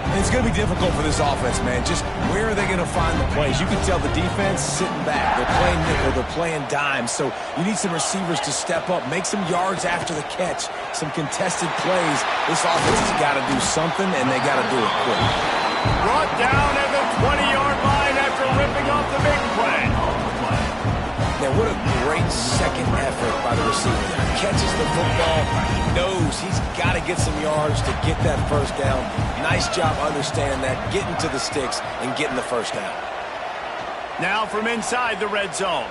Speaker 3: And it's going to be difficult for this offense, man. Just where are they going to find the plays? You can tell the defense sitting back. They're playing nickel. They're playing dime. So you need some receivers to step up, make some yards after the catch, some contested plays. This offense has got to do something, and they got to do it quick.
Speaker 1: Brought down at the 20-yard line after ripping off the big play.
Speaker 3: Now, what a great second effort by the receiver. Catches the football, knows he's got to get some yards to get that first down. Nice job understanding that, getting to the sticks and getting the first down.
Speaker 1: Now from inside the red zone.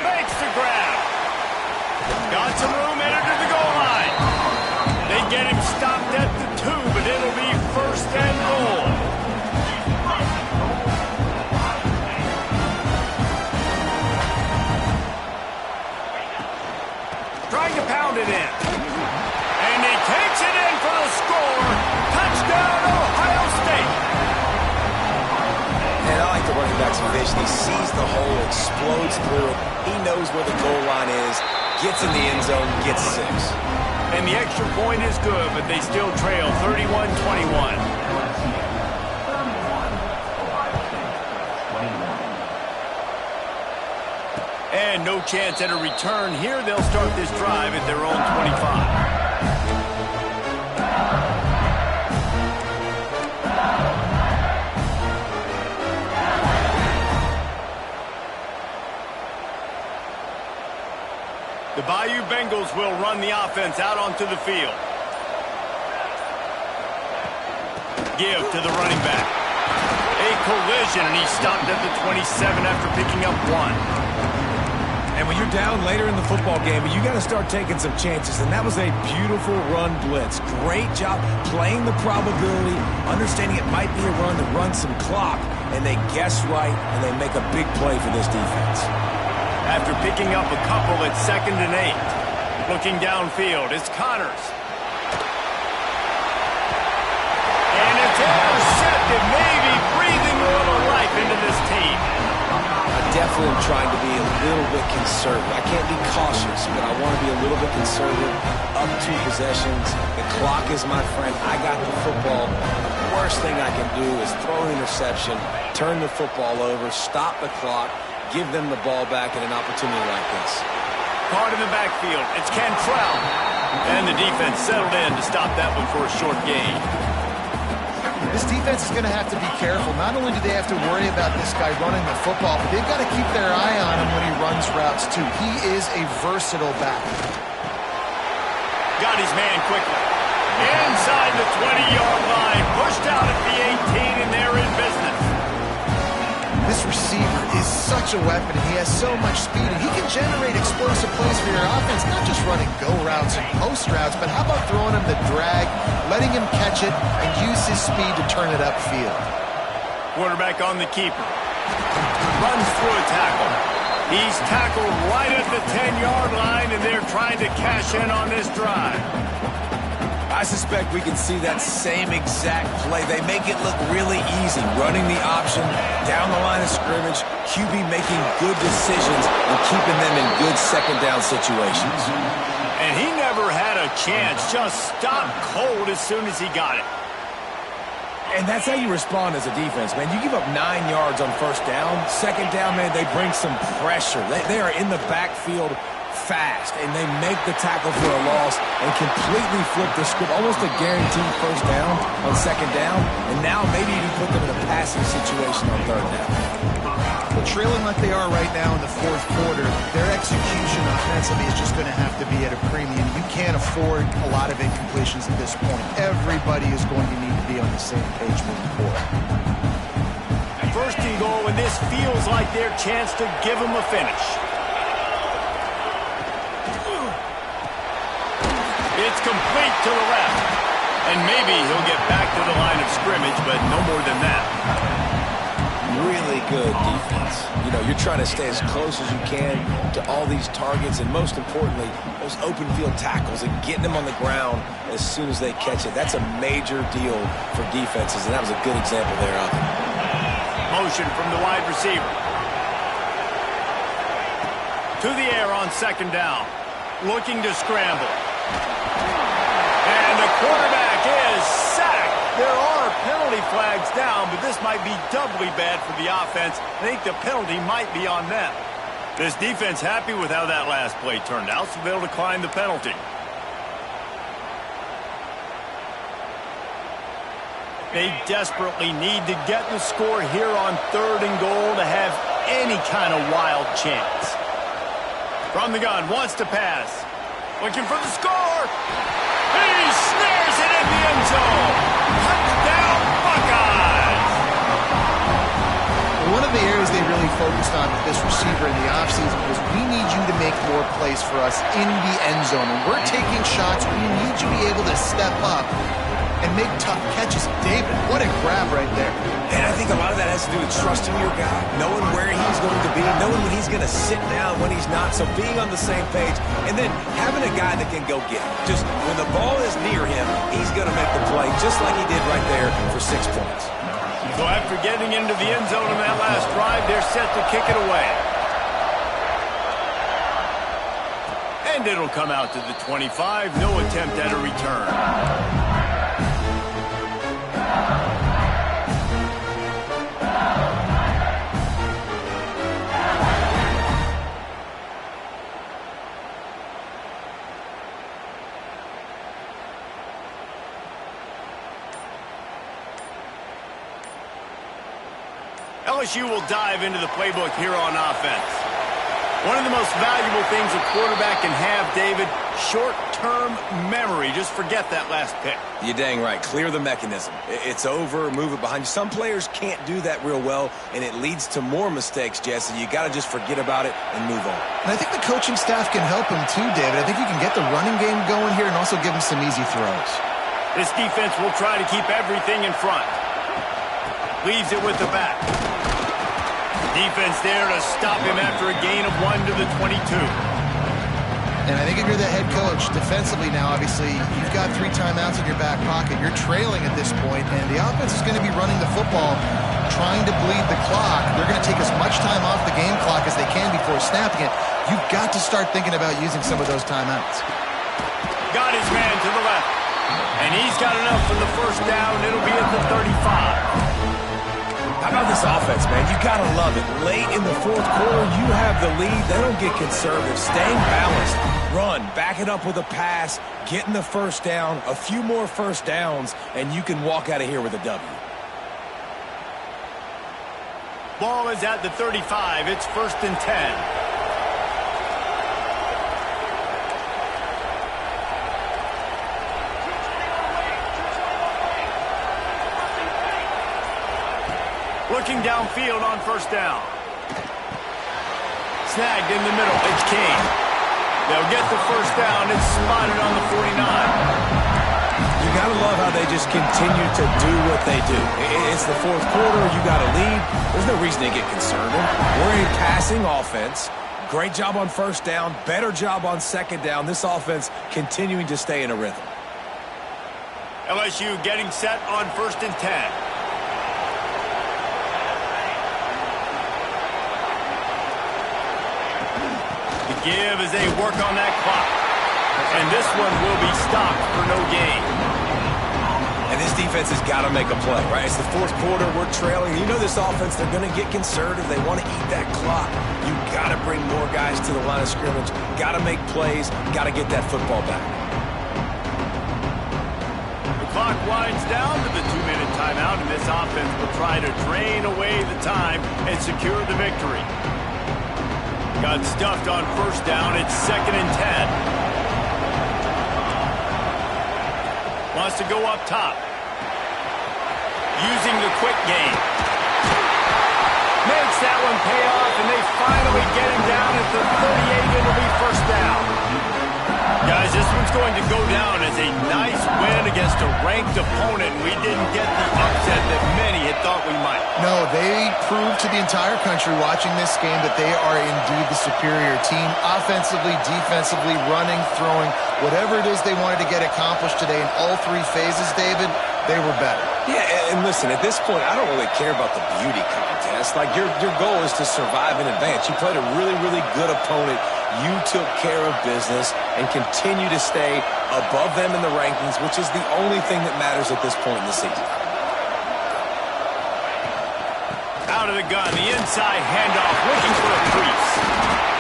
Speaker 1: Makes the grab. Got some room headed to the goal line. They get him stopped at the 2, but it'll be first and goal. Trying to pound it in. And he takes it in for the score. Touchdown, Ohio State.
Speaker 3: And I like the running back's vision. He sees the hole, explodes through it. He knows where the goal line is, gets in the end zone, gets 6.
Speaker 1: And the extra point is good, but they still trail 31-21. And no chance at a return here. They'll start this drive at their own 25. The Bayou Bengals will run the offense out onto the field. Give to the running back. A collision, and he stopped at the 27 after picking up 1.
Speaker 3: And when you're down later in the football game, you got to start taking some chances. And that was a beautiful run blitz. Great job playing the probability, understanding it might be a run to run some clock. And they guess right, and they make a big play for this defense.
Speaker 1: After picking up a couple at 2nd and 8. Looking downfield, it's Connors. And it's intercepted, maybe breathing a little life into this team. A
Speaker 3: definitely am trying to be a little bit conservative. I can't be cautious, but I want to be a little bit conservative. Up 2 possessions. The clock is my friend. I got the football. The worst thing I can do is throw an interception, turn the football over, stop the clock, give them the ball back in an opportunity like this.
Speaker 1: Caught in the backfield. It's Cantrell. And the defense settled in to stop that one for a short gain.
Speaker 2: This defense is going to have to be careful. Not only do they have to worry about this guy running the football, but they've got to keep their eye on him when he runs routes, too. He is a versatile back.
Speaker 1: Got his man quickly. Inside the 20-yard line. Pushed out at the 18, and they're in business.
Speaker 2: This receiver is such a weapon. He has so much speed, and he can generate explosive plays for your offense, not just running go routes and post routes, but how about throwing him the drag, letting him catch it, and use his speed to turn it upfield.
Speaker 1: Quarterback on the keeper. Runs through a tackle. He's tackled right at the 10-yard line, and they're trying to cash in on this drive.
Speaker 3: I suspect we can see that same exact play. They make it look really easy, running the option down the line of scrimmage, QB making good decisions and keeping them in good second down situations.
Speaker 1: And he never had a chance, just stopped cold as soon as he got it.
Speaker 3: And that's how you respond as a defense, man. You give up 9 yards on first down. Second down, man, they bring some pressure. They are in the backfield fast, and they make the tackle for a loss and completely flip the script, almost a guaranteed first down on second down, and now maybe you put them in a passing situation on third down.
Speaker 2: Well, trailing like they are right now in the fourth quarter, their execution offensively is just going to have to be at a premium. You can't afford a lot of incompletions at this point. Everybody is going to need to be on the same page moving forward.
Speaker 1: First and goal, and this feels like their chance to give them a finish. It's complete to the left. And maybe he'll get back to the line of scrimmage, but no more than that.
Speaker 3: Really good defense. You know, you're trying to stay as close as you can to all these targets, and most importantly, those open field tackles and getting them on the ground as soon as they catch it. That's a major deal for defenses, and that was a good example there of it.
Speaker 1: Motion from the wide receiver. To the air on second down. Looking to scramble. And the quarterback is sacked. There are penalty flags down, but this might be doubly bad for the offense. I think the penalty might be on them. This defense happy with how that last play turned out, so they'll decline the penalty. They desperately need to get the score here on third and goal to have any kind of wild chance. From the gun, wants to pass. Looking for the score. He snares it in the end zone. Touchdown, Buckeyes.
Speaker 2: One of the areas they really focused on with this receiver in the offseason was we need you to make more plays for us in the end zone. When we're taking shots, we need you to be able to step up and make tough catches. David, what a grab right there.
Speaker 3: And I think a lot of that has to do with trusting your guy, knowing where he's going to be, knowing when he's going to sit down, when he's not, so being on the same page, and then having a guy that can go get it. Just when the ball is near him, he's going to make the play, just like he did right there for 6 points.
Speaker 1: So after getting into the end zone in that last drive, they're set to kick it away. And it'll come out to the 25, no attempt at a return. LSU will dive into the playbook here on offense. One of the most valuable things a quarterback can have, David, short-term memory. Just forget that last pick.
Speaker 3: You're dang right. Clear the mechanism. It's over, move it behind you. Some players can't do that real well, and it leads to more mistakes, Jesse. You got to just forget about it and move on.
Speaker 2: And I think the coaching staff can help him too, David. I think you can get the running game going here and also give him some easy throws.
Speaker 1: This defense will try to keep everything in front. Leaves it with the back. Defense there to stop him after a gain of 1 to the 22.
Speaker 2: And I think if you're the head coach, defensively now, obviously, you've got 3 timeouts in your back pocket. You're trailing at this point, and the offense is going to be running the football, trying to bleed the clock. They're going to take as much time off the game clock as they can before snapping it. You've got to start thinking about using some of those timeouts.
Speaker 1: Got his man to the left. And he's got enough for the first down. It'll be at the 35.
Speaker 3: How about this offense, man? You got to love it. Late in the fourth quarter, you have the lead. They don't get conservative. Staying balanced. Run, back it up with a pass, getting the first down, a few more first downs, and you can walk out of here with a W.
Speaker 1: Ball is at the 35. It's 1st and 10. Looking downfield on first down. Snagged in the middle. It's Kane. They'll get the first down. It's spotted on the 49.
Speaker 3: You got to love how they just continue to do what they do. It's the fourth quarter. You got a lead. There's no reason to get conservative. We're a passing offense. Great job on first down. Better job on second down. This offense continuing to stay in a rhythm.
Speaker 1: LSU getting set on 1st and 10. Give as they work on that clock. And this one will be stopped for no gain.
Speaker 3: And this defense has got to make a play, right? It's the fourth quarter. We're trailing. You know this offense, they're going to get conservative. They want to eat that clock. You got to bring more guys to the line of scrimmage. Got to make plays. Got to get that football back.
Speaker 1: The clock winds down to the 2-minute timeout, and this offense will try to drain away the time and secure the victory. Got stuffed on first down. It's 2nd and 10. Wants to go up top. Using the quick game. Makes that one pay off, and they finally get him down at the 38. It'll be first down. Guys, this one's going to go down as a nice win against a ranked opponent. We didn't get the upset that many had thought we might.
Speaker 2: No, they proved to the entire country watching this game that they are indeed the superior team. Offensively, defensively, running, throwing, whatever it is they wanted to get accomplished today in all 3 phases, David, they were better.
Speaker 3: Yeah, and listen, at this point, I don't really care about the beauty contest. Like, your goal is to survive and advance. You played a really, really good opponent. You took care of business and continue to stay above them in the rankings, which is the only thing that matters at this point in the season.
Speaker 1: Out of the gun, the inside handoff, looking for a crease.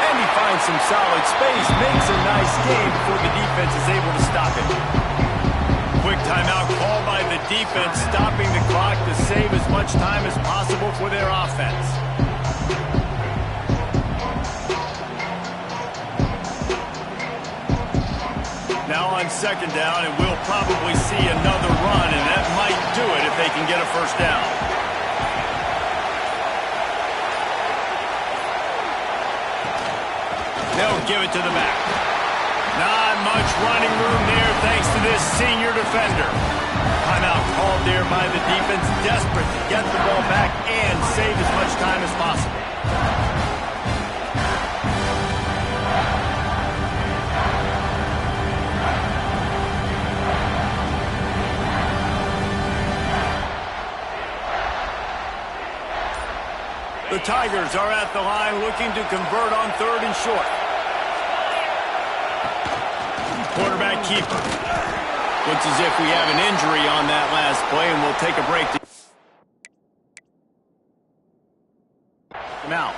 Speaker 1: And he finds some solid space, makes a nice game before the defense is able to stop it. Quick timeout called by the defense, stopping the clock to save as much time as possible for their offense. Now on second down, and we'll probably see another run, and that might do it if they can get a first down. They'll give it to the back. Not much running room there thanks to this senior defender. Timeout called there by the defense, desperate to get the ball back and save as much time as possible. The Tigers are at the line looking to convert on 3rd and short. Quarterback keeper. Looks as if we have an injury on that last play, and we'll take a break. Come out.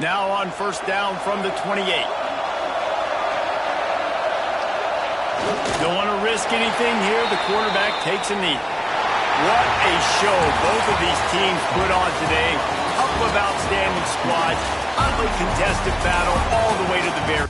Speaker 1: Now on first down from the 28. Don't want to risk anything here. The quarterback takes a knee. What a show both of these teams put on today. Couple of outstanding squads. Hotly contested battle all the way to the very